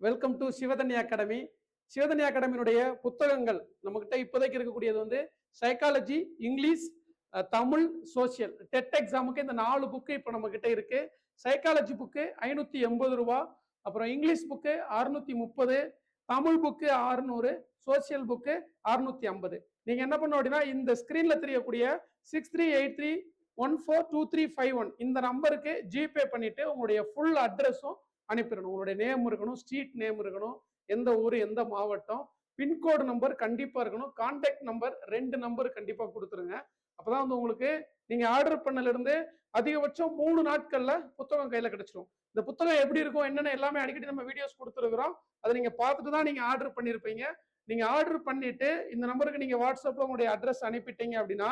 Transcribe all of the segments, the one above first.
Welcome to Shivadhanya academy. Shivadhanya அகாடமியினுடைய புத்தகங்கள் நம்மகிட்ட இப்போதைக்கு இருக்கக்கூடியது வந்து psychology, English, Tamil, social. TET எக்ஸாமுக்கு இந்த 4 புக்கு இப்போ நம்ம கிட்ட இருக்கு. சைக்காலஜி புக்கு 580 ரூபா, அப்புறம் English book 630, Tamil book 600, social book 650. நீங்க என்ன பண்ணணும் அப்படின்னா, இந்த ஸ்கிரீன்ல தெரியக்கூடிய 6383142351 இந்த நம்பருக்கு ஜிபே பண்ணிட்டு உங்களுடைய ஃபுல் அட்ரஸும் அனுப்பிடணும். உங்களுடைய நேம் இருக்கணும், ஸ்ட்ரீட் நேம் இருக்கணும், எந்த ஊர், எந்த மாவட்டம், பின்கோடு நம்பர் கண்டிப்பா இருக்கணும், கான்டாக்ட் நம்பர் 2 நம்பர் கண்டிப்பா கொடுத்துருங்க. அப்பதான் வந்து உங்களுக்கு நீங்க ஆர்டர் பண்ணல இருந்து அதிகபட்சம் 3 நாட்கள்ல புத்தகம் கையில கிடைச்சிடும். இந்த புத்தகம் எப்படி இருக்கும் என்னன்னு எல்லாமே அடிக்கடி நம்ம வீடியோஸ் கொடுத்துருக்கிறோம். அதை நீங்க பார்த்துட்டு தான் நீங்க ஆர்டர் பண்ணிருப்பீங்க. நீங்க ஆர்டர் பண்ணிட்டு இந்த நம்பருக்கு நீங்க வாட்ஸ்அப்ல உங்களுடைய அட்ரஸ் அனுப்பிட்டீங்க அப்படின்னா,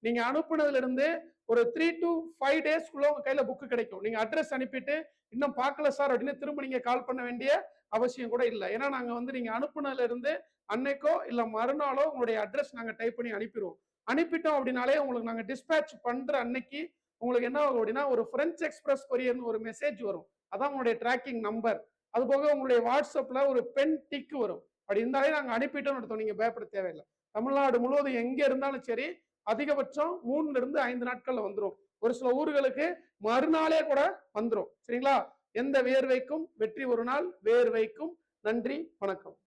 நீங்க அனுப்புனதுல இருந்து ஒரு 3 to 5 டேஸ்க்குள்ள உங்க கையில புக்கு கிடைக்கும். நீங்க அட்ரஸ் அனுப்பிட்டு இன்னும் பார்க்கல சார் அப்படின்னு திரும்ப நீங்க கால் பண்ண வேண்டிய அவசியம் கூட இல்லை. ஏன்னா நாங்க வந்து நீங்க அனுப்புனதுல இருந்து அன்னைக்கோ இல்ல மறுநாளோ உங்களுடைய அட்ரஸ் நாங்க டைப் பண்ணி அனுப்பிடுவோம். அனுப்பிட்டோம் அப்படின்னாலே உங்களுக்கு நாங்க டிஸ்பேட்ச் பண்ற அன்னைக்கு உங்களுக்கு என்ன ஆகும் அப்படின்னா, ஒரு பிரெஞ்சு எக்ஸ்பிரஸ் கொரியர்னு ஒரு மெசேஜ் வரும். அதான் உங்களுடைய ட்ராக்கிங் நம்பர். அது போக உங்களுடைய வாட்ஸ்அப்ல ஒரு பென் டிக் வரும். அப்படி இருந்தாலே நாங்க அனுப்பிட்டோம்னு எடுத்தோம், நீங்க பயப்பட தேவையில்லை. தமிழ்நாடு முழுவதும் எங்க இருந்தாலும் சரி அதிகபட்சம் 3 இருந்து 5 நாட்கள்ல வந்துடும். ஒரு சில ஊர்களுக்கு மறுநாளே கூட வந்துடும். சரிங்களா? எந்த வேர்வைக்கும் வெற்றி ஒரு நாள், வேர்வைக்கும் நன்றி, வணக்கம்.